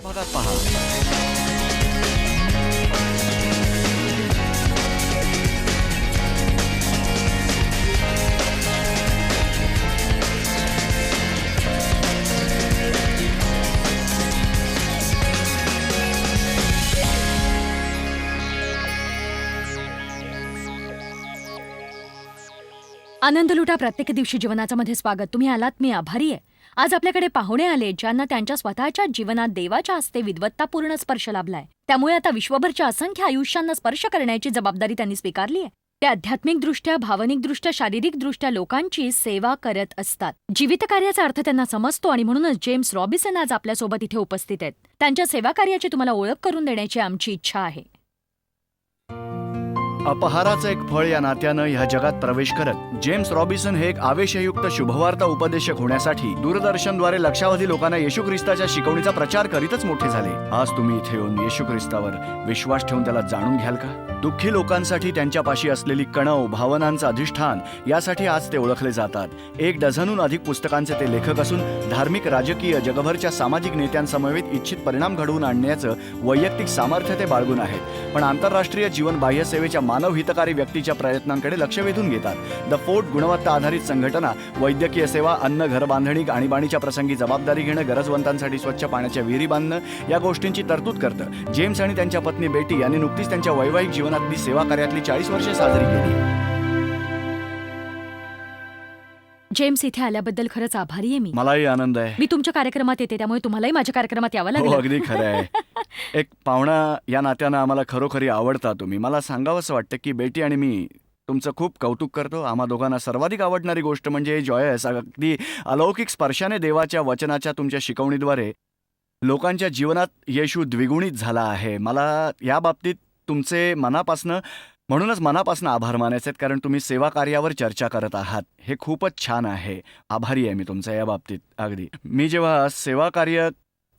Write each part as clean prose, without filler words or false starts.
भागात पहा. आनंद लुटा प्रत्येक दिवशी जीवनाचं मध्ये स्वागत. तुम्ही आलात, मी आभारी आहे. आज आपल्याकडे पाहुणे आले ज्यांना त्यांच्या स्वतःच्या जीवनात देवाच्या हस्ते विद्वत्तापूर्ण स्पर्श लाभलाय. त्यामुळे आता विश्वभरच्या असंख्य आयुष्यांना स्पर्श करण्याची जबाबदारी त्यांनी स्वीकारली आहे. ते आध्यात्मिकदृष्ट्या, भावनिकदृष्ट्या, शारीरिकदृष्ट्या लोकांची सेवा करत असतात. जीवितकार्याचा अर्थ त्यांना समजतो आणि म्हणूनच जेम्स रॉबिन्सन आज आपल्यासोबत इथे उपस्थित आहेत. त्यांच्या सेवा कार्याची तुम्हाला ओळख करून देण्याची आमची इच्छा आहे. अपहाराचं एक फळ या नात्यानं ह्या जगात प्रवेश करत जेम्स रॉबिन्सन हे एक आवेशयुक्त शुभवार्ता उपदेशक होण्यासाठी दूरदर्शनद्वारे लक्षावधी लोकांना येशू ख्रिस्ताच्या शिकवणीचा प्रचार करीतच मोठे झाले. आज तुम्ही इथे येऊन येशू ख्रिस्तावर विश्वास ठेवून त्याला जाणून घ्याल का? दुःखी लोकांसाठी त्यांच्यापाशी असलेली कणव, भावनांचं अधिष्ठान यासाठी आज ते ओळखले जातात. 1 डझनहून अधिक पुस्तकांचे ते लेखक असून धार्मिक, राजकीय, जगभरच्या सामाजिक नेत्यांसमवेत इच्छित परिणाम घडवून आणण्याचं वैयक्तिक सामर्थ्य ते बाळगून आहेत. पण आंतरराष्ट्रीय जीवन बाह्य सेवेच्या मानव हितकारी व्यक्तीच्या प्रयत्नांकडे लक्ष वेधून घेतात. द फोर्ट गुणवत्ता आधारित संघटना वैद्यकीय सेवा, अन्न, घरबांधणी, आणीबाणीच्या प्रसंगी जबाबदारी घेणं, गरजवंतांसाठी स्वच्छ पाण्याच्या विहिरी बांधणं या गोष्टींची तरतूद करतं. जेम्स आणि त्यांच्या पत्नी बेटी यांनी नुकतीच त्यांच्या वैवाहिक जीवनातली सेवा कार्यातली 40 वर्षे साजरी केली. जेम्स, इथे आल्याबद्दल खरंच आभारी आहे मी. मलाही आनंद आहे. मी तुमच्या कार्यक्रमात येते, त्यामुळे तुम्हालाही माझ्या कार्यक्रमात यावं हो, लागेल. अगदी खरं आहे. एक पाहुणा या नात्यानं आम्हाला खरोखरी आवडता तुम्ही. मला सांगावंसं वाटतं की बेटी आणि मी तुमचं खूप कौतुक करतो. आम्हा दोघांना सर्वाधिक आवडणारी गोष्ट म्हणजे जॉयस, अगदी अलौकिक स्पर्शाने देवाच्या वचनाच्या तुमच्या शिकवणीद्वारे लोकांच्या जीवनात येशू द्विगुणित झाला आहे. मला या बाबतीत तुमचे म्हणूनच मनापासून आभार मानायचे आहेत, कारण तुम्ही सेवा कार्यावर चर्चा करत आहात. हे खूपच छान आहे. आभारी आहे मी तुमचा या बाबतीत. अगदी मी जेव्हा सेवा कार्य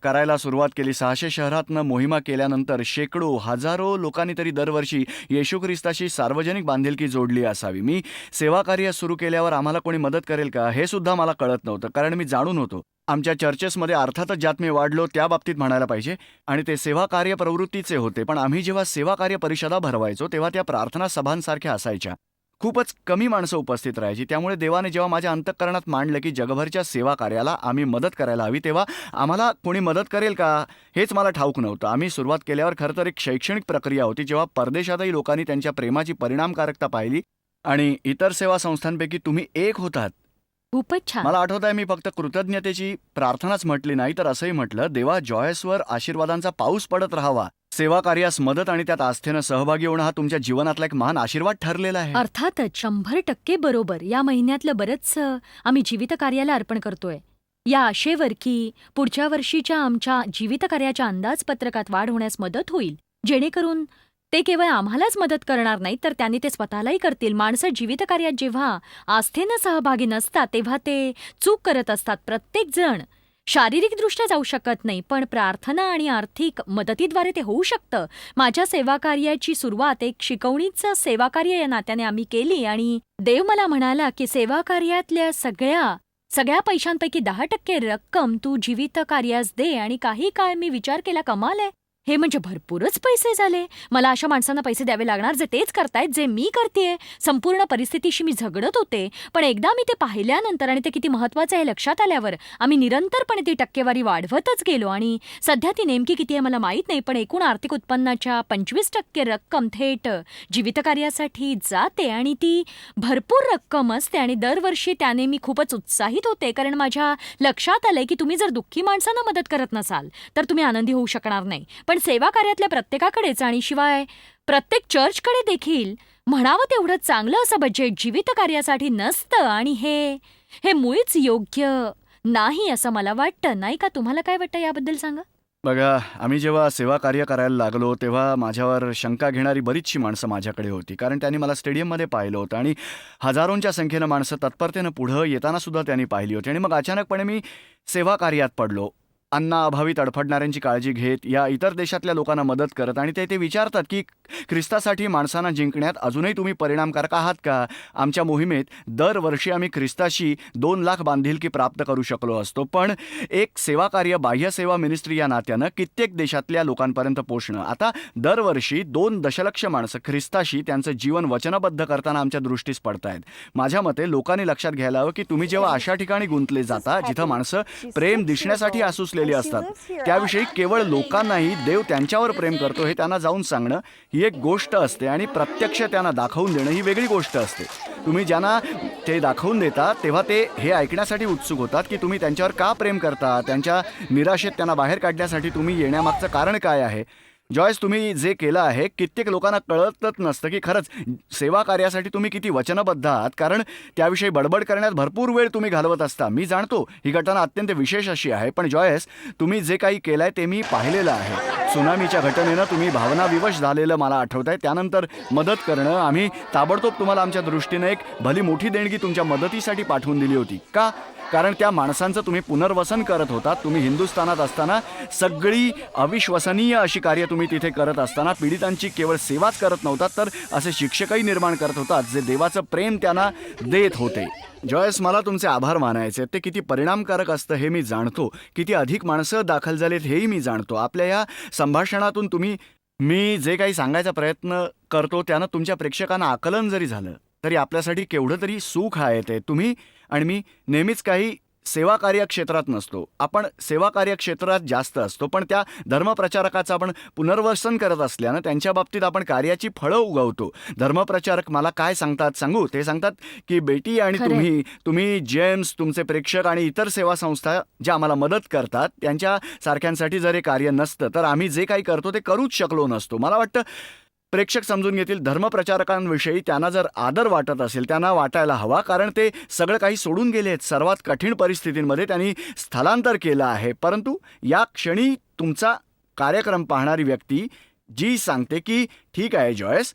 करायला सुरुवात केली, 600 शहरातनं मोहिमा केल्यानंतर शेकडो, हजारो लोकांनी तरी दरवर्षी येशू ख्रिस्ताशी सार्वजनिक बांधिलकी जोडली असावी. मी सेवा कार्य सुरू केल्यावर आम्हाला कोणी मदत करेल का हे सुद्धा मला कळत नव्हतं, कारण मी जाणून होतो. आमच्या चर्चेसमध्ये अर्थातच ज्यात मी वाढलो त्या बाबतीत म्हणायला पाहिजे, आणि ते सेवा कार्य प्रवृत्तीचे होते. पण आम्ही जेव्हा सेवा कार्य परिषदा भरवायचो तेव्हा त्या प्रार्थना सभांसारख्या असायच्या. खूपच कमी माणसं उपस्थित राहायची. त्यामुळे देवाने जेव्हा माझ्या अंतःकरणात मांडलं की जगभरच्या सेवा कार्याला आम्ही मदत करायला हवी, तेव्हा आम्हाला कोणी मदत करेल का हेच मला ठाऊक नव्हतं. आम्ही सुरुवात केल्यावर खरं तर एक शैक्षणिक प्रक्रिया होती, जेव्हा परदेशातही लोकांनी त्यांच्या प्रेमाची परिणामकारकता पाहिली, आणि इतर सेवा संस्थांपैकी तुम्ही एक होतात. खूपच छान. मला आठवत आहे, मी फक्त कृतज्ञतेची प्रार्थनाच म्हटली नाही, तर असंही म्हटलं, देवा, जॉयसवर आशीर्वादांचा पाऊस पडत राहावा. सेवा कार्यास मदत आणि त्यात आस्थेनं सहभागी होणं हा तुमच्या जीवनातला एक महान आशीर्वाद ठरलेला आहे. अर्थातच 100% बरोबर. या महिन्यातलं बरंचसं आम्ही जीवित कार्याला अर्पण करतोय, या आशेवर की पुढच्या वर्षीच्या आमच्या जीवित कार्याच्या अंदाजपत्रकात वाढ होण्यास मदत होईल, जेणेकरून ते केवळ आम्हालाच मदत करणार नाही, तर त्यांनी ते स्वतःलाही करतील. माणसं जीवित कार्यात जेव्हा आस्थेनं सहभागी नसतात तेव्हा ते चूक करत असतात. प्रत्येक जण शारीरिकदृष्ट्या जाऊ शकत नाही, पण प्रार्थना आणि आर्थिक मदतीद्वारे ते होऊ शकतं. माझ्या सेवा कार्याची सुरुवात एक शिकवणीचं सेवा कार्य या नात्याने आम्ही केली, आणि देव मला म्हणाला की सेवा कार्यातल्या सगळ्या पैशांपैकी 10% रक्कम तू जीवित कार्यास दे. आणि काही काळ मी विचार केला, कमाल आहे, हे म्हणजे भरपूरच पैसे झाले. मला अशा माणसांना पैसे द्यावे लागणार जे तेच करतायत जे मी करतेय. संपूर्ण परिस्थितीशी मी झगडत होते, पण एकदा मी ते पाहिल्यानंतर आणि ते किती महत्वाचं आहे लक्षात आल्यावर आम्ही निरंतरपणे ती टक्केवारी वाढवतच गेलो. आणि सध्या ती नेमकी किती आहे मला माहीत नाही, पण एकूण आर्थिक उत्पन्नाच्या 25% रक्कम थेट जीवित कार्यासाठी जाते, आणि ती भरपूर रक्कम असते. आणि दरवर्षी त्याने मी खूपच उत्साहित होते, कारण माझ्या लक्षात आलंय की तुम्ही जर दुःखी माणसांना मदत करत नसाल तर तुम्ही आनंदी होऊ शकणार नाही. पण सेवा कार्यातल्या प्रत्येकाकडेच, आणि शिवाय प्रत्येक चर्चकडे देखील म्हणावं तेवढं चांगलं असं बजेट जीवित कार्यासाठी नसतं, आणि हे मुळीच योग्य नाही असं मला वाटतं. नाही का? तुम्हाला काय वाटतं याबद्दल सांगा. बघा, आम्ही जेव्हा सेवा कार्य करायला लागलो तेव्हा माझ्यावर शंका घेणारी बरीचशी माणसं माझ्याकडे होती, कारण त्यांनी मला स्टेडियममध्ये पाहिलं होतं आणि हजारोंच्या संख्येनं माणसं तत्परतेनं पुढं येताना सुद्धा त्यांनी पाहिली होती. आणि मग अचानकपणे मी सेवा कार्यात पडलो. अन्नाअभावी तडफडणाऱ्यांची काळजी घेत, या इतर देशातल्या लोकांना मदत करत आणि ते विचारतात की ख्रिस्तासाठी माणसांना जिंकण्यात अजूनही तुम्ही परिणामकारक आहात का? आमच्या मोहिमेत दरवर्षी आम्ही ख्रिस्ताशी 2 लाख बांधिलकी प्राप्त करू शकलो असतो, पण एक सेवाकार्य बाह्य सेवा मिनिस्ट्री या नात्यानं कित्येक देशातल्या लोकांपर्यंत पोहोचणं. आता दरवर्षी 2 दशलक्ष माणसं ख्रिस्ताशी त्यांचं जीवन वचनबद्ध करताना आमच्या दृष्टीस पडतायत. माझ्या मते लोकांनी लक्षात घ्यायला हवं की तुम्ही जेव्हा अशा ठिकाणी गुंतले जाता जिथं माणसं प्रेम दिसण्यासाठी आसुसलेली असतात, त्याविषयी केवळ लोकांनाही देव त्यांच्यावर प्रेम करतो हे त्यांना जाऊन सांगणं ही एक गोष्ट असते आणि प्रत्यक्ष त्यांना दाखवून देणं ही वेगळी गोष्ट असते. तुम्ही ज्यांना ते दाखवून देता तेव्हा ते हे ऐकण्यासाठी उत्सुक होतात की तुम्ही त्यांच्यावर का प्रेम करता, त्यांच्या निराशेत त्यांना बाहेर काढण्यासाठी तुम्ही येण्यामागचं कारण काय आहे. जॉयस, तुम्ही जे केलं आहे कित्येक लोकांना कळतच नसतं की खरंच सेवा कार्यासाठी तुम्ही किती वचनबद्ध आहात, कारण त्याविषयी बडबड करण्यात भरपूर वेळ तुम्ही घालवत असता. मी जाणतो ही घटना अत्यंत विशेष अशी आहे, पण जॉयस, तुम्ही जे काही केलंय ते मी पाहिलेलं आहे. सुनामीच्या घटनेनं तुम्ही भावनाविवश झालेलं मला आठवत आहे. त्यानंतर मदत करणं, आम्ही ताबडतोब तुम्हाला आमच्या दृष्टीनं एक भली मोठी देणगी तुमच्या मदतीसाठी पाठवून दिली होती. का? कारण त्या माणसांचं तुम्ही पुनर्वसन करत होता. तुम्ही हिंदुस्थानात असताना सगळी अविश्वसनीय अशी कार्य तुम्ही तिथे करत असताना पीडितांची केवळ सेवाच करत नव्हतात, तर असे शिक्षकही निर्माण करत होतात जे देवाचं प्रेम त्यांना देत होते. जॉयस, मला तुमचे आभार मानायचे. ते किती परिणामकारक असतं हे मी जाणतो. किती अधिक माणसं दाखल झालेत हेही मी जाणतो. आपल्या या संभाषणातून मी जे काही सांगायचा प्रयत्न करतो त्यानं तुमच्या प्रेक्षकांना आकलन जरी झालं तरी आपल्यासाठी केवढं तरी सुख आहे ते. तुम्ही आणि मी नेहमीच काही सेवाकार्य क्षेत्रात नसतो, आपण सेवाकार्य क्षेत्रात जास्त असतो, पण त्या धर्मप्रचारकाचं आपण पुनर्वसन करत असल्यानं त्यांच्या बाबतीत आपण कार्याची फळं उगवतो. धर्मप्रचारक मला काय सांगतात सांगू? ते सांगतात की बेटी आणि खरंय. तुम्ही जेम्स, तुमचे प्रेक्षक आणि इतर सेवा संस्था ज्या आम्हाला मदत करतात त्यांच्या सारख्यांसाठी जर हे कार्य नसतं तर आम्ही जे काही करतो ते करूच शकलो नसतो. मला वाटतं प्रेक्षक समजून घेतील. धर्मप्रचारकांविषयी त्यांना जर आदर वाटत असेल, त्यांना वाटायला हवा, कारण ते सगळं काही सोडून गेले आहेत. सर्वात कठीण परिस्थितींमध्ये त्यांनी स्थलांतर केलं आहे. परंतु या क्षणी तुमचा कार्यक्रम पाहणारी व्यक्ती जी सांगते की ठीक आहे जॉयस,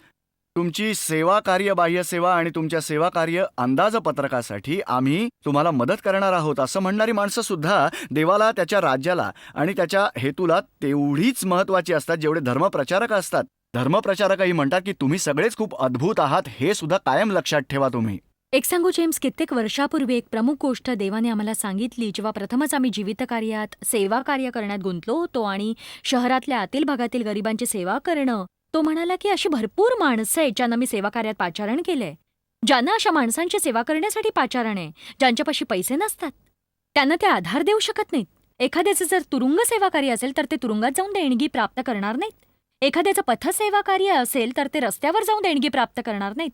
तुमची सेवा कार्य बाह्य सेवा आणि तुमच्या सेवा कार्य अंदाजपत्रकासाठी आम्ही तुम्हाला मदत करणार आहोत, असं म्हणणारी माणसं सुद्धा देवाला, त्याच्या राज्याला आणि त्याच्या हेतूला तेवढीच महत्त्वाची असतात जेवढे धर्मप्रचारक असतात. धर्मप्रचारकही म्हणतात की तुम्ही सगळेच खूप अद्भुत आहात, हे सुद्धा कायम लक्षात ठेवा तुम्ही. एक सांगू जेम्स, कित्येक वर्षापूर्वी एक प्रमुख गोष्ट देवाने आम्हाला सांगितली जेव्हा प्रथमच आम्ही जीवित कार्यात सेवा कार्य करण्यात गुंतलो होतो आणि शहरातल्या आतील भागातील गरिबांची सेवा करणं. तो म्हणाला की अशी भरपूर माणसं आहेत ज्यांना मी सेवा कार्यात पाचारण केलंय, ज्यांना अशा माणसांची सेवा करण्यासाठी पाचारण आहे, ज्यांच्यापाशी पैसे नसतात, त्यांना ते आधार देऊ शकत नाहीत. एखाद्याचं जर तुरुंग सेवा कार्य असेल तर ते तुरुंगात जाऊन देणगी प्राप्त करणार नाहीत. एखाद्याचं पथसेवा कार्य असेल तर ते रस्त्यावर जाऊन देणगी प्राप्त करणार नाहीत.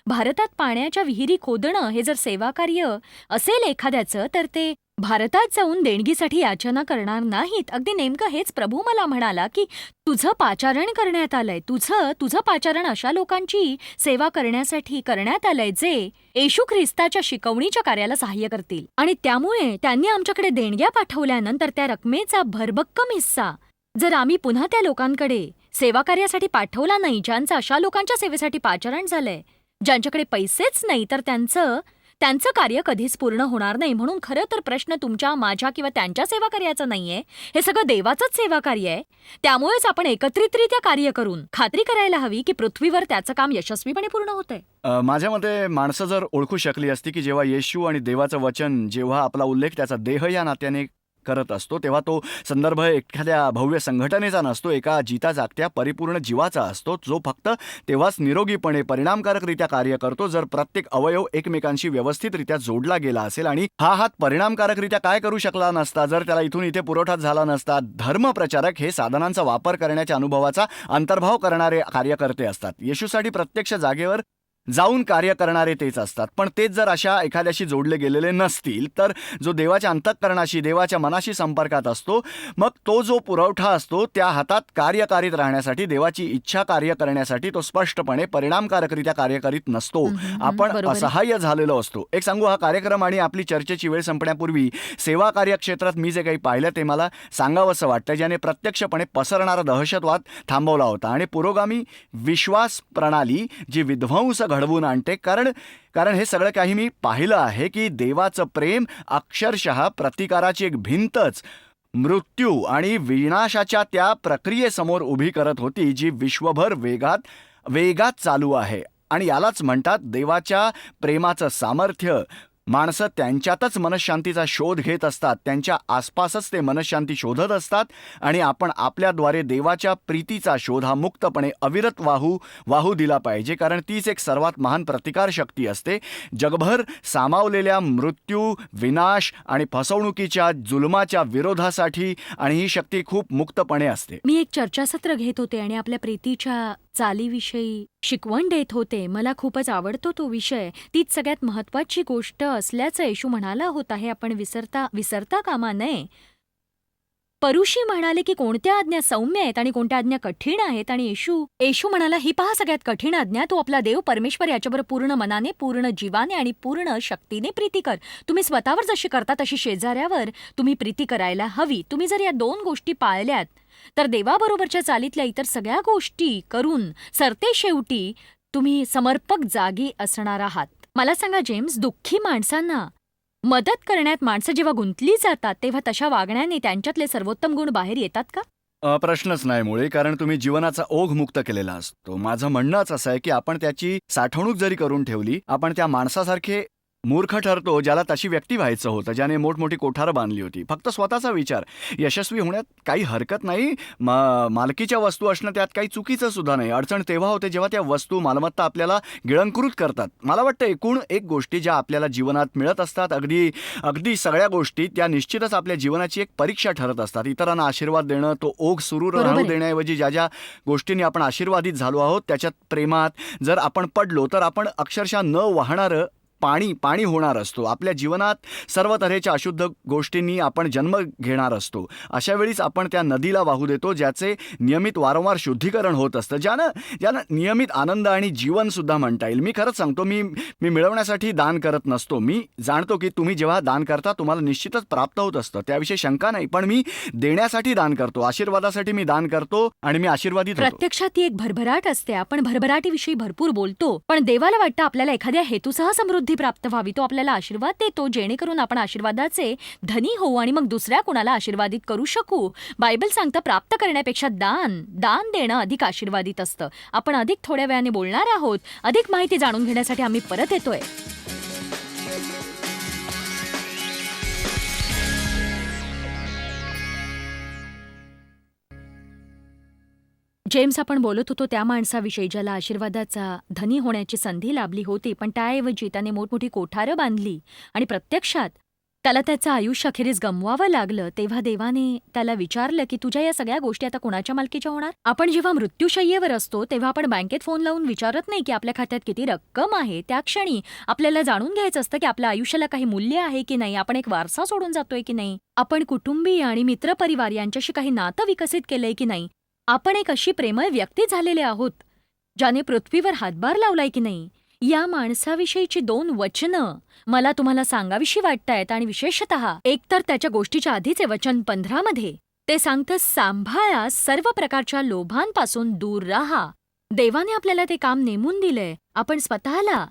भारतात पाण्याच्या विहिरी खोदणं हे जर सेवा कार्य असेल एखाद्याचं तर ते भारतात जाऊन देणगीसाठी याचना करणार नाहीत. अगदी नेमकं हेच प्रभू मला म्हणाला की तुझं पाचारण करण्यात आलंय, तुझं पाचारण अशा लोकांची सेवा करण्यासाठी करण्यात आलंय जे येशू ख्रिस्ताच्या शिकवणीच्या कार्याला सहाय्य करतील. आणि त्यामुळे त्यांनी आमच्याकडे देणग्या पाठवल्यानंतर त्या रकमेचा भरभक्कम हिस्सा जर आम्ही पुन्हा त्या लोकांकडे सेवा कार्यासाठी पाठवला नाही, ज्यांचं अशा लोकांच्या सेवेसाठी पाचारण झालंय, ज्यांच्याकडे पैसेच नाही, तर त्यांचं कार्य कधीच पूर्ण होणार नाही. म्हणून खरं तर प्रश्न तुमच्या, माझ्या किंवा त्यांच्या सेवा कार्याचा नाहीये, हे सगळं देवाचंच सेवा कार्य आहे. त्यामुळेच आपण एकत्रितरित्या कार्य करून खात्री करायला हवी की पृथ्वीवर त्याचं काम यशस्वीपणे पूर्ण होतंय. माझ्या मते माणसं जर ओळखू शकली असती की जेव्हा येशू आणि देवाचं वचन, जेव्हा आपला उल्लेख त्याचा देह या नात्याने करत असतो तेव्हा तो संदर्भ एखाद्या भव्य संघटनेचा नसतो, एका जिता जागत्या परिपूर्ण जीवाचा असतो, जो फक्त तेव्हाच निरोगीपणे परिणामकारकरित्या कार्य करतो जर प्रत्येक अवयव एकमेकांशी व्यवस्थितरित्या जोडला गेला असेल. आणि हा हात परिणामकारकरित्या काय करू शकला नसता जर त्याला इथून इथे पुरवठा झाला नसता. धर्मप्रचारक हे साधनांचा वापर करण्याच्या अनुभवाचा अंतर्भाव करणारे कार्यकर्ते असतात. येशूसाठी प्रत्यक्ष जागेवर जाऊन कार्य करणारे तेच असतात. पण तेच जर अशा एखाद्याशी जोडले गेलेले नसतील तर जो देवाच्या अंतःकरणाशी, देवाच्या मनाशी संपर्कात असतो, मग तो जो पुरवठा असतो त्या हातात कार्य करीत राहण्यासाठी, देवाची इच्छा कार्य करण्यासाठी तो स्पष्टपणे परिणामकारकरित्या कार्य करीत नसतो. आपण बरोबर आहे. असहाय्य झालेलो असतो. एक सांगू, हा कार्यक्रम आणि आपली चर्चेची वेळ संपण्यापूर्वी सेवा कार्यक्षेत्रात मी जे काही पाहिलं ते मला सांगावंसं वाटतं, ज्याने प्रत्यक्षपणे पसरणारा दहशतवाद थांबवला होता आणि पुरोगामी विश्वास प्रणाली जी विध्वंस घडवून आणते. कारण हे सगळं काही मी पाहिलं आहे की देवाचं प्रेम अक्षरशः प्रतिकाराची एक भिंतच मृत्यू आणि विनाशाच्या त्या प्रक्रियेसमोर उभी करत होती जी विश्वभर वेगात चालू आहे. आणि यालाच म्हणतात देवाच्या प्रेमाचं सामर्थ्य. माणसं त्यांच्यातच मनःशांतीचा शोध घेत असतात, त्यांच्या आसपासच ते मनःशांती शोधत असतात आणि आपण आपल्याद्वारे देवाच्या प्रीतीचा शोध हा मुक्तपणे अविरत वाहू दिला पाहिजे, कारण तीच एक सर्वात महान प्रतिकार शक्ती असते. जगभर सामावलेल्या मृत्यू, विनाश आणि फसवणुकीच्या जुलमाच्या विरोधासाठी, आणि ही शक्ती खूप मुक्तपणे असते. मी एक चर्चासत्र घेत होते आणि आपल्या प्रीतीच्या चालीविषयी शिकवण देत होते. मला खूपच आवडतो तो विषय. तीच सगळ्यात महत्वाची गोष्ट असल्याचं येशू म्हणाला होता, हे आपण विसरता कामा नये. परुषी म्हणाले की कोणत्या आज्ञा सौम्य आहेत आणि कोणत्या आज्ञा कठीण आहेत, आणि येशू म्हणाला, ही पहा सगळ्यात कठीण आज्ञा, तू आपला देव परमेश्वर याच्याबरोबर पूर्ण मनाने, पूर्ण जीवाने आणि पूर्ण शक्तीने प्रीती कर. तुम्ही स्वतःवर जशी करता तशी शेजाऱ्यावर तुम्ही प्रीती करायला हवी. तुम्ही जर या 2 गोष्टी पाळल्यात तर देवाबरोबरच्या चालीतल्या इतर सगळ्या गोष्टी करून सरते शेवटी तुम्ही समर्पक जागी असणार आहात. मला सांगा जेम्स, दुःखी माणसांना मदत करण्यात माणसं जेव्हा गुंतली जातात तेव्हा तशा वागण्याने त्यांच्यातले सर्वोत्तम गुण बाहेर येतात का? प्रश्नच नाही मुळे, कारण तुम्ही जीवनाचा ओघ मुक्त केलेला असतो. माझं म्हणणंच असं आहे की आपण त्याची साठवणूक जरी करून ठेवली, आपण त्या माणसासारखे मूर्ख ठरतो ज्याला तशी व्यक्ती व्हायचं होतं, ज्याने मोठमोठी कोठारं बांधली होती. फक्त स्वतःचा विचार. यशस्वी होण्यात काही हरकत नाही. मालकीच्या वस्तू असणं त्यात काही चुकीचं सुद्धा नाही. अडचण तेव्हा होते जेव्हा त्या वस्तू, मालमत्ता आपल्याला गिळंकृत करतात. मला वाटतं एकूण एक गोष्टी ज्या आपल्याला जीवनात मिळत असतात, अगदी सगळ्या गोष्टी, त्या निश्चितच आपल्या जीवनाची एक परीक्षा ठरत असतात. इतरांना आशीर्वाद देणं, तो ओघ सुरू राहू देण्याऐवजी ज्या गोष्टींनी आपण आशीर्वादित झालो आहोत त्याच्यात प्रेमात जर आपण पडलो तर आपण अक्षरशः न वाहणारं पाणी होणार असतो. आपल्या जीवनात सर्व तऱ्हेच्या अशुद्ध गोष्टींनी आपण जन्म घेणार असतो. अशा वेळीच आपण त्या नदीला वाहू देतो ज्याचे नियमित वारंवार शुद्धीकरण होत असतं, ज्यानं नियमित आनंद आणि जीवन सुद्धा म्हणता येईल. मी खरंच सांगतो, मी मिळवण्यासाठी दान करत नसतो. मी जाणतो की तुम्ही जेव्हा दान करता तुम्हाला निश्चितच प्राप्त होत असतं, त्याविषयी शंका नाही. पण मी देण्यासाठी दान करतो, आशीर्वादासाठी मी दान करतो आणि मी आशीर्वादित होतो. प्रत्यक्षात ती एक भरभराट असते. आपण भरभराटीविषयी भरपूर बोलतो, पण देवाला वाटतं आपल्याला एखाद्या हेतूसह समृद्धी प्राप्त व्हावी. तो आपल्याला आशीर्वाद देतो जेणेकरून आपण आशीर्वादाचे धनी होऊ आणि मग दुसऱ्या कुणाला आशीर्वादित करू शकू. बायबल सांगतं प्राप्त करण्यापेक्षा दान देणं अधिक आशीर्वादित असतं. आपण अधिक थोड्या वेळाने बोलणार आहोत. अधिक माहिती जाणून घेण्यासाठी आम्ही परत येतोय. जेम्स, आपण बोलत होतो त्या माणसाविषयी ज्याला आशीर्वादाचा धनी होण्याची संधी लाभली होती, पण त्याऐवजी त्याने मोठमोठी कोठारं बांधली आणि प्रत्यक्षात त्याला त्याचं आयुष्य अखेरीस गमवावं लागलं. तेव्हा देवाने त्याला विचारलं की तुझ्या या सगळ्या गोष्टी आता कुणाच्या मालकीच्या होणार? आपण जेव्हा मृत्यूशय्येवर असतो तेव्हा आपण बँकेत फोन लावून विचारत नाही की आपल्या खात्यात किती रक्कम आहे. त्या क्षणी आपल्याला जाणून घ्यायचं असतं की आपल्या आयुष्याला काही मूल्य आहे की नाही, आपण एक वारसा सोडून जातोय की नाही, आपण कुटुंबीय आणि मित्रपरिवार यांच्याशी काही नातं विकसित केलंय की नाही, आपण एक अशी प्रेमळ व्यक्ती झालेले आहोत ज्याने पृथ्वीवर हातभार लावलाय की नाही. या माणसाविषयीची 2 वचनं मला तुम्हाला सांगावीशी वाटतायत, आणि विशेषतः एकतर त्याच्या गोष्टीच्या आधीचे वचन 15 मध्ये ते सांगतं, सांभाळा, सर्व प्रकारच्या लोभांपासून दूर राहा. देवाने आपल्याला ते काम नेमून दिलंय. आपण स्वतःला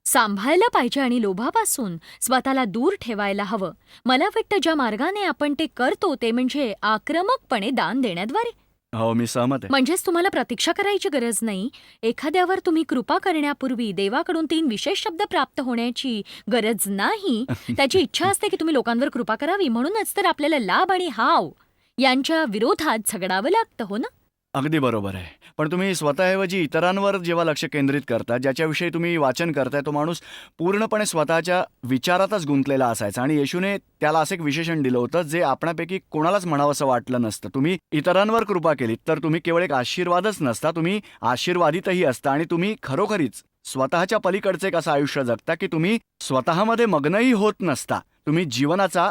सांभाळलं पाहिजे आणि लोभापासून स्वतःला दूर ठेवायला हवं. मला वाटतं ज्या मार्गाने आपण ते करतो ते म्हणजे आक्रमकपणे दान देण्याद्वारे. हो, मी सहमत आहे. म्हणजेच तुम्हाला प्रतीक्षा करायची गरज नाही. एखाद्यावर तुम्ही कृपा करण्यापूर्वी देवाकडून 3 विशेष शब्द प्राप्त होण्याची गरज नाही. त्याची इच्छा असते की तुम्ही लोकांवर कृपा करावी. म्हणूनच तर आपल्याला लाभ आणि हाव यांच्या विरोधात झगडावं लागतं, हो ना? अगदी बरोबर आहे. पण तुम्ही स्वतःऐवजी इतरांवर जेव्हा लक्ष केंद्रित करता, ज्याच्याविषयी तुम्ही वाचन करताय तो माणूस पूर्णपणे स्वतःच्या विचारातच गुंतलेला असायचा, आणि येशूने त्याला असं एक विशेषण दिलं होतं जे आपणापैकी कोणालाच म्हणावंसं वाटलं नसतं. तुम्ही इतरांवर कृपा केलीत तर तुम्ही केवळ एक आशीर्वादच नसता, तुम्ही आशीर्वादितही असता, आणि तुम्ही खरोखरीच स्वतःच्या पलीकडचे एक असं आयुष्य जगता की तुम्ही स्वतःमध्ये मग्नही होत नसता. तुम्ही जीवनाचा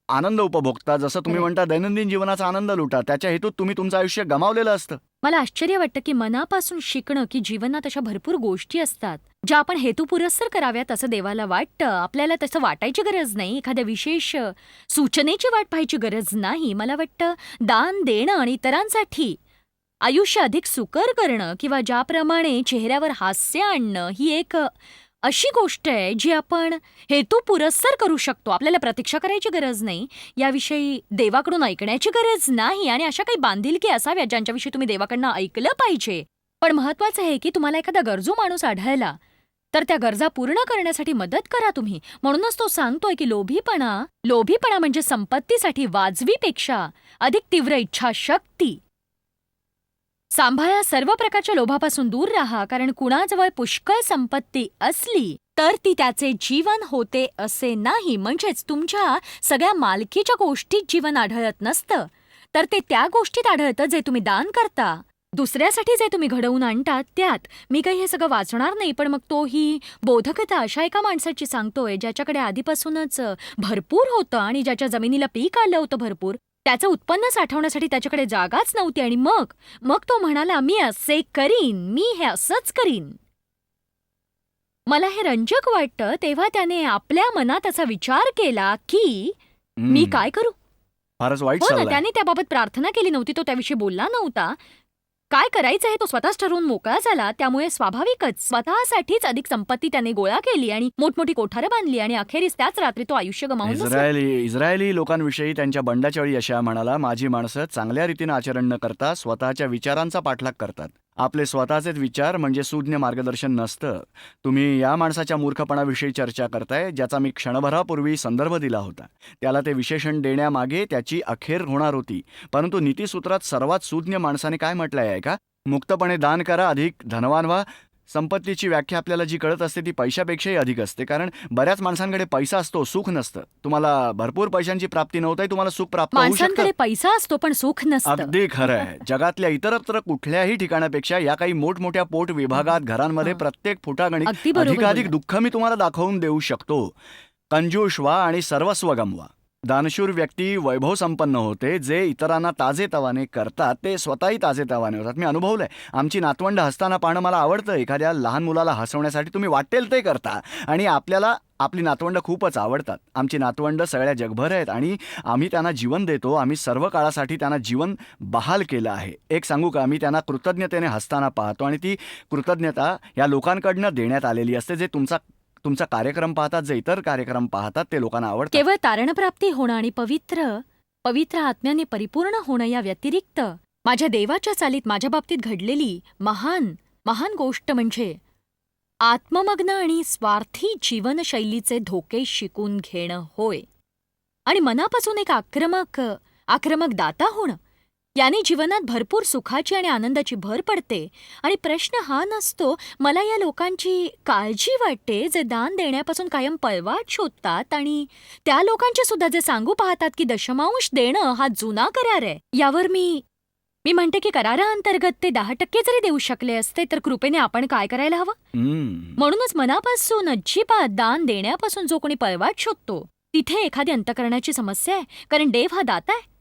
आनंद उपभोगता. जसं तुम्ही म्हणता दैनंदिन जीवनाचा आनंद लुटा, त्याच्या हेतूत तुम्ही तुमचं आयुष्य गमावलेलं असतं. मला आश्चर्य वाटतं की मनापासून शिकणं, की जीवनात अशा भरपूर गोष्टी असतात ज्या आपण हेतुपुरस्सर कराव्यात असं देवाला वाटतं. आपल्याला तसं वाटायची गरज नाही. एखाद्या विशेष सूचनेची वाट पाहायची गरज नाही. मला वाटतं दान देणं आणि इतरांसाठी आयुष्य अधिक सुकर करणं किंवा ज्याप्रमाणे चेहऱ्यावर हास्य आणणं ही एक अशी गोष्ट आहे जी आपण हेतू पुरस्सर करू शकतो. आपल्याला प्रतीक्षा करायची गरज नाही. याविषयी देवाकडून ऐकण्याची गरज नाही आणि अशा काही बांधिलकी असाव्या ज्यांच्याविषयी तुम्ही देवाकडनं ऐकलं पाहिजे. पण महत्वाचं आहे की तुम्हाला एखादा गरजू माणूस आढळला तर त्या गरजा पूर्ण करण्यासाठी मदत करा तुम्ही. म्हणूनच तो सांगतोय की लोभीपणा म्हणजे संपत्तीसाठी वाजवीपेक्षा अधिक तीव्र इच्छाशक्ती. सांभाळा, सर्व प्रकारच्या लोभापासून दूर राहा, कारण कुणाजवळ पुष्कळ संपत्ती असली तर ती त्याचे जीवन होते असे नाही. म्हणजेच तुमच्या सगळ्या मालकीच्या गोष्टीत जीवन आढळत नसतं, तर ते त्या गोष्टीत आढळतं जे तुम्ही दान करता. दुसऱ्यासाठी जे तुम्ही घडवून आणता त्यात. मी काही हे सगळं वाचणार नाही, पण मग तो ही बोधकथा अशा एका माणसाची सांगतोय ज्याच्याकडे आधीपासूनच भरपूर होतं आणि ज्याच्या जमिनीला पीक आलं होतं भरपूर. त्याचं उत्पन्न साठवण्यासाठी त्याच्याकडे जागाच नव्हती आणि मग तो म्हणाला, मी हे असंच करीन. मला हे रंजक वाटतं. तेव्हा त्याने आपल्या मनात असा विचार केला की मी हम्म, काय करू. फारच वाईट हो ना, चाललंय. त्याने त्याबाबत प्रार्थना केली नव्हती. तो त्याविषयी बोलला नव्हता. काय करायचं हे तो स्वतःच ठरवून मोकळा झाला. त्यामुळे स्वाभाविकच स्वतःसाठीच अधिक संपत्ती त्याने गोळा केली आणि मोठमोठी कोठारं बांधली आणि अखेरीस त्याच रात्री तो आयुष्य गमावून बसला. इस्रायली लोकांविषयी त्यांच्या बंडाच्या वेळी यशया म्हणाला, माझी माणसं चांगल्या रीतीनं आचरण न करता स्वतःच्या विचारांचा पाठलाग करतात. आपले स्वतःचेच विचार म्हणजे सुज्ञ मार्गदर्शन नसतं. तुम्ही या माणसाच्या मूर्खपणाविषयी चर्चा करताय ज्याचा मी क्षणभरापूर्वी संदर्भ दिला होता. त्याला ते विशेषण देण्यामागे त्याची अखेर होणार होती. परंतु नीतिसूत्रात सर्वात सुज्ञ माणसाने काय म्हटलंय आहे का? मुक्तपणे दान करा, अधिक धनवान व्हा. संपत्तीची व्याख्या आपल्याला जी कळत असते ती पैशापेक्षाही अधिक असते, कारण बऱ्याच माणसांकडे पैसा असतो, सुख नसतं. तुम्हाला भरपूर पैशांची प्राप्ती नव्हताही तुम्हाला सुख प्राप्त होऊ शकतं. माणसांकडे पैसा असतो पण सुख नसतं. अगदी खरं आहे. जगातल्या इतरत्र कुठल्याही ठिकाणापेक्षा या काही मोठमोठ्या पोट विभागात घरांमध्ये हं. प्रत्येक फुटागणिक अगदी बरोबर अधिकाधिक बोललात. दुःख मी तुम्हाला दाखवून देऊ शकतो. कंजूष व्हा आणि सर्वस्व गमवा. दानशूर व्यक्ती वैभव संपन्न होते. जे इतरांना ताजेतवाने करतात ते स्वतःही ताजेतवाने होतात. मी अनुभवलंय. आमची नातवंड हसताना पाहणं मला आवडतं. एखाद्या लहान मुलाला हसवण्यासाठी तुम्ही वाटेल ते करता आणि आपल्याला आपली नातवंड खूपच आवडतात. आमची नातवंड सगळ्या जगभर आहेत आणि आम्ही त्यांना जीवन देतो. आम्ही सर्व काळासाठी त्यांना जीवन बहाल केलं आहे. एक सांगू का, मी त्यांना कृतज्ञतेने हसताना पाहतो आणि ती कृतज्ञता या लोकांकडनं देण्यात आलेली असते जे तुमचा कार्यक्रम पाहतात, जे इतर कार्यक्रम पाहतात ते लोकांना आवडतात. केवळ तारणप्राप्ती होणं आणि पवित्र आत्म्याने परिपूर्ण होणं या व्यतिरिक्त माझ्या देवाच्या चालीत माझ्या बाबतीत घडलेली महान गोष्ट म्हणजे आत्ममग्न आणि स्वार्थी जीवनशैलीचे धोके शिकून घेणं होय. आणि मनापासून एक आक्रमक दाता होणं. याने जीवनात भरपूर सुखाची आणि आनंदाची भर पडते. आणि प्रश्न हा नसतो, मला या लोकांची काळजी वाटते जे दान देण्यापासून कायम पळवाट शोधतात आणि त्या लोकांचे सुद्धा जे सांगू पाहतात की दशमांश देणं हा जुना करार आहे. यावर मी म्हणते की कराराअंतर्गत ते 10% जरी देऊ शकले असते तर कृपेने आपण काय करायला हवं. म्हणूनच मनापासून अजिबात दान देण्यापासून जो कोणी पळवाट शोधतो तिथे एखादी अंतःकरणाची समस्या आहे, कारण देव हा दाता आहे.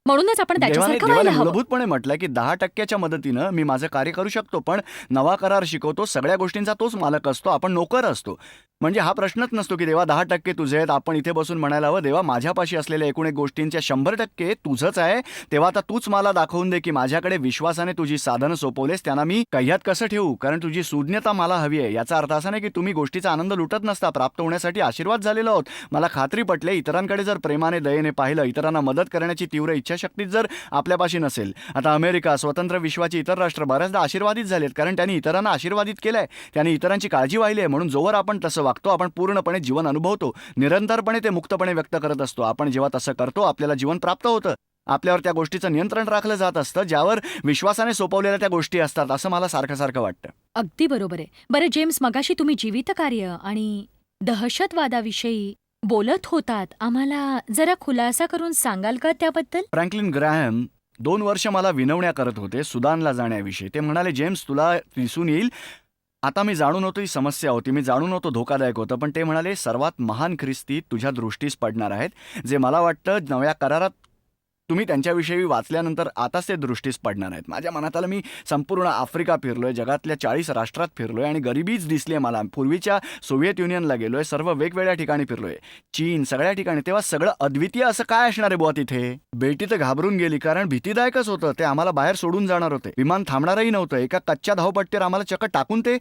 म्हणूनच आपण त्याच्यासारखं व्हायला हवं. मूलभूतपणे म्हटलंय की 10%च्या मदतीनं मी माझं कार्य करू शकतो, पण नवा करार शिकवतो. सगळ्या गोष्टींचा तोच मालक असतो, आपण नोकर असतो. म्हणजे हा प्रश्नच नसतो की देवा 10% तुझे आहेत. आपण इथे बसून म्हणायला हवं, देवा माझ्यापाशी असलेल्या एकूण एक गोष्टींच्या 100% तुझंच आहे. तेव्हा आता तूच मला दाखवून दे की माझ्याकडे विश्वासाने तुझी साधनं सोपवलेस त्यांना मी कह्यात कसं ठेवू, कारण तुझी सुज्ञता मला हवी आहे. याचा अर्थ असा नाही की तुम्ही गोष्टीचा आनंद लुटत नसता. प्राप्त होण्यासाठी आशीर्वाद झालेलो आहोत. मला खात्री पटले, इतरांकडे जर प्रेमाने दयेने पाहिलं, इतरांना मदत करण्याची तीव्र इच्छाशक्ती जर आपल्यापाशी नसेल. आता अमेरिका, स्वतंत्र विश्वाची इतर राष्ट्र बऱ्याचदा आशीर्वादित झालेत, कारण त्यांनी इतरांना आशीर्वादित केलंय. त्यांनी इतरांची काळजी वाहिली आहे. म्हणून जोवर आपण तसं वागतो आपण पूर्णपणे जीवन अनुभवतो. निरंतरपणे ते मुक्तपणे व्यक्त करत असतो. आपण जेव्हा तसं करतो आपल्याला जीवन प्राप्त होतं. आपल्यावर त्या गोष्टीचं नियंत्रण राखलं जात असतं ज्यावर विश्वासाने सोपवलेल्या त्या गोष्टी असतात, असं मला सारखं वाटतं. अगदी बरोबर आहे. बरं जेम्स, मगाशी तुम्ही जीवितकार्य आणि दहशतवादाविषयी बोलत होतात. आम्हाला जरा खुलासा करून सांगाल का त्याबद्दल? फ्रँकलिन ग्रॅहम 2 वर्ष मला विनवण्या करत होते सुदानला जाण्याविषयी. ते म्हणाले, जेम्स तुला दिसून येईल. आता मी जाणून होतो ही समस्या होती, मी जाणून होतो धोकादायक होतं, पण ते म्हणाले सर्वात महान ख्रिस्ती तुझ्या दृष्टीस पडणार आहेत, जे मला वाटतं नव्या करारात तुम्ही त्यांच्याविषयी वाचल्यानंतर आताच ते दृष्टीस पडणार आहेत. माझ्या मनात आलं, मी संपूर्ण आफ्रिका फिरलोय, जगातल्या 40 राष्ट्रात फिरलोय आणि गरिबीच दिसली आहे मला. पूर्वीच्या सोव्हिएत युनियनला गेलोय, सर्व वेगवेगळ्या ठिकाणी फिरलोय, चीन, सगळ्या ठिकाणी. तेव्हा सगळं अद्वितीय असं काय असणार आहे बुवा तिथे? बेटी तर घाबरून गेली, कारण भीतीदायकच होतं. ते आम्हाला बाहेर सोडून जाणार होते. विमान थांबणारही नव्हतं. एका कच्च्या धावपट्टीवर आम्हाला चक्क टाकून ते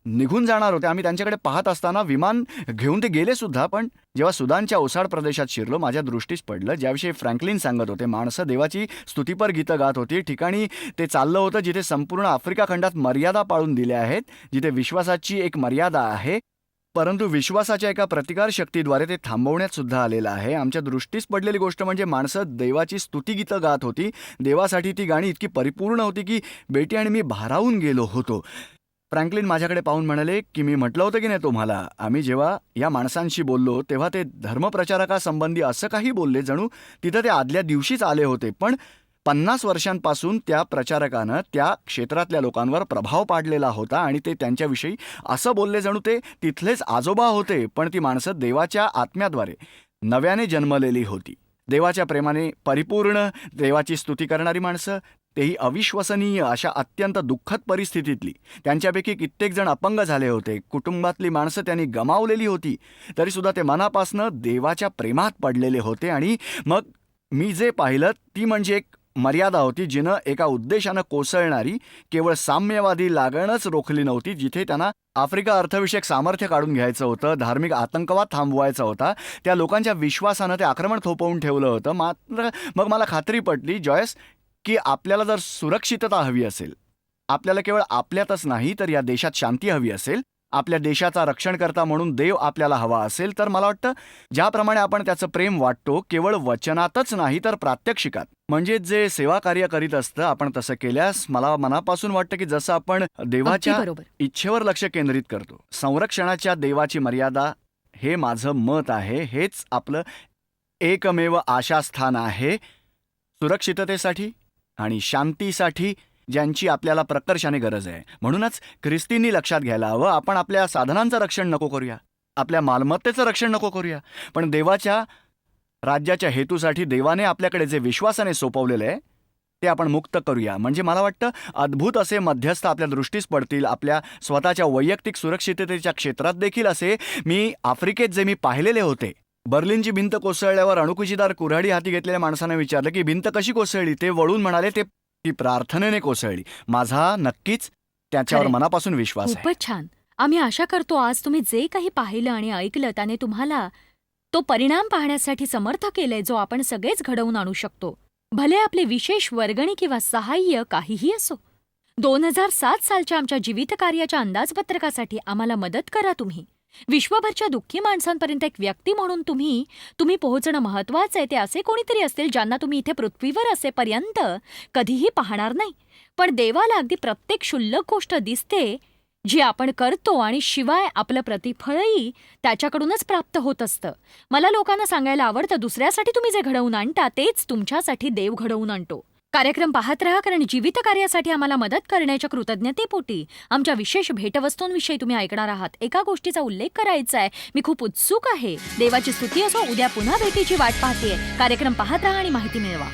निघून जाणार होते. आम्ही त्यांच्याकडे पाहत असताना विमान घेऊन ते गेले सुद्धा. पण जेव्हा सुदानच्या ओसाड प्रदेशात शिरलो, माझ्या दृष्टीस पडलं ज्याविषयी फ्रँकलिन सांगत होते. माणसं देवाची स्तुतीपर गीतं गात होती. ठिकाणी ते चाललं होतं जिथे संपूर्ण आफ्रिका खंडात मर्यादा पाळून दिल्या आहेत, जिथे विश्वासाची एक मर्यादा आहे, परंतु विश्वासाच्या एका प्रतिकार शक्तीद्वारे ते थांबवण्यात सुद्धा आलेलं आहे. आमच्या दृष्टीस पडलेली गोष्ट म्हणजे माणसं देवाची स्तुतीगीतं गात होती. देवासाठी ती गाणी इतकी परिपूर्ण होती की बेटी आणि मी भारावून गेलो होतो. फ्रँकलिन माझ्याकडे पाहून म्हणाले की मी म्हटलं होतं की नाही तुम्हाला, आम्ही जेव्हा या माणसांशी बोललो तेव्हा ते धर्मप्रचारकासंबंधी असं काही बोलले जणू तिथं ते आदल्या दिवशीच आले होते. पण 50 वर्षांपासून त्या प्रचारकानं त्या क्षेत्रातल्या लोकांवर प्रभाव पाडलेला होता आणि ते त्यांच्याविषयी असं बोलले जणू ते तिथलेच आजोबा होते. पण ती माणसं देवाच्या आत्म्याद्वारे नव्याने जन्मलेली होती. देवाच्या प्रेमाने परिपूर्ण, देवाची स्तुती करणारी माणसं, तेही अविश्वसनीय अशा अत्यंत दुःखद परिस्थितीतली. त्यांच्यापैकी कित्येक जण अपंग झाले होते. कुटुंबातली माणसं त्यांनी गमावलेली होती. तरीसुद्धा ते मनापासनं देवाच्या प्रेमात पडलेले होते. आणि मग मी जे पाहिलं ती म्हणजे एक मर्यादा होती जिनं एका उद्देशानं कोसळणारी केवळ साम्यवादी लागणच रोखली नव्हती. जिथे त्यांना आफ्रिका अर्थविषयक सामर्थ्य काढून घ्यायचं होतं, धार्मिक आतंकवाद थांबवायचा होता, त्या लोकांच्या विश्वासानं ते आक्रमण थोपवून ठेवलं होतं. मात्र मग मला खात्री पटली जॉयस की आपल्याला जर सुरक्षितता हवी असेल, आपल्याला केवळ आपल्यातच नाही तर या देशात शांती हवी असेल, आपल्या देशाचा रक्षणकर्ता म्हणून देव आपल्याला हवा असेल, तर मला वाटतं ज्याप्रमाणे आपण त्याचं प्रेम वाटतो केवळ वचनातच नाही तर प्रात्यक्षिकात, म्हणजे जे सेवा कार्य करीत असतं, आपण तसं केल्यास मला मनापासून वाटतं की जसं आपण देवाच्या बरोबर. इच्छेवर लक्ष केंद्रित करतो. संरक्षणाच्या देवाची मर्यादा, हे माझं मत आहे, हेच आपलं एकमेव आशास्थान आहे सुरक्षिततेसाठी आणि शांतीसाठी, ज्यांची आपल्याला प्रकर्षाने गरज आहे. म्हणूनच ख्रिस्तींनी लक्षात घ्यायला हवं, आपण आपल्या साधनांचं रक्षण नको करूया, आपल्या मालमत्तेचं रक्षण नको करूया, पण देवाच्या राज्याच्या हेतूसाठी देवाने आपल्याकडे जे विश्वासाने सोपवलेलं आहे ते आपण मुक्त करूया. म्हणजे मला वाटतं अद्भुत असे मध्यस्थ आपल्या दृष्टीस पडतील आपल्या स्वतःच्या वैयक्तिक सुरक्षिततेच्या क्षेत्रात देखील. असे मी आफ्रिकेत जे मी पाहिलेले होते, बर्लिनची भिंत कोसळल्यावर अणुकुचीदार कुऱ्हाडी हाती घेतलेल्या माणसाने विचारलं की भिंत कशी कोसळली. ते वळून म्हणाले ती प्रार्थनेने कोसळली. माझा नक्कीच त्याच्यावर खरंय. मनापासून विश्वास आहे. खूपच छान. आम्ही आशा करतो आज तुम्ही जे काही पाहिलं आणि ऐकलं त्याने तुम्हाला तो परिणाम पाहण्यासाठी समर्थ केलंय जो आपण सगळेच घडवून आणू शकतो. भले आपले विशेष वर्गणी किंवा सहाय्य काहीही असो. 2007 सालच्या आमच्या जीवितकार्याच्या अंदाजपत्रकासाठी आम्हाला मदत करा तुम्ही. विश्वभरच्या दुःखी माणसांपर्यंत एक व्यक्ती म्हणून तुम्ही पोहोचणं महत्वाचं आहे. ते असे कोणीतरी असतील ज्यांना तुम्ही इथे पृथ्वीवर असेपर्यंत कधीही पाहणार नाही. पण देवाला अगदी प्रत्येक क्षुल्लक गोष्ट दिसते जी आपण करतो आणि शिवाय आपलं प्रतिफळही त्याच्याकडूनच प्राप्त होत असतं. मला लोकांना सांगायला आवडतं, दुसऱ्यासाठी तुम्ही जे घडवून आणता तेच तुमच्यासाठी देव घडवून आणतो. कार्यक्रम पाहत राहा, कारण जीवितकार्यासाठी आम्हाला मदत करण्याच्या कृतज्ञतेपोटी आमच्या विशेष भेटवस्तूंविषयी तुम्ही ऐकणार आहात. एका गोष्टीचा उल्लेख करायचा आहे, मी खूप उत्सुक आहे. देवाची स्तुती असो, उद्या पुन्हा भेटीची वाट पाहतेय. कार्यक्रम पाहत राहा आणि माहिती मिळवा.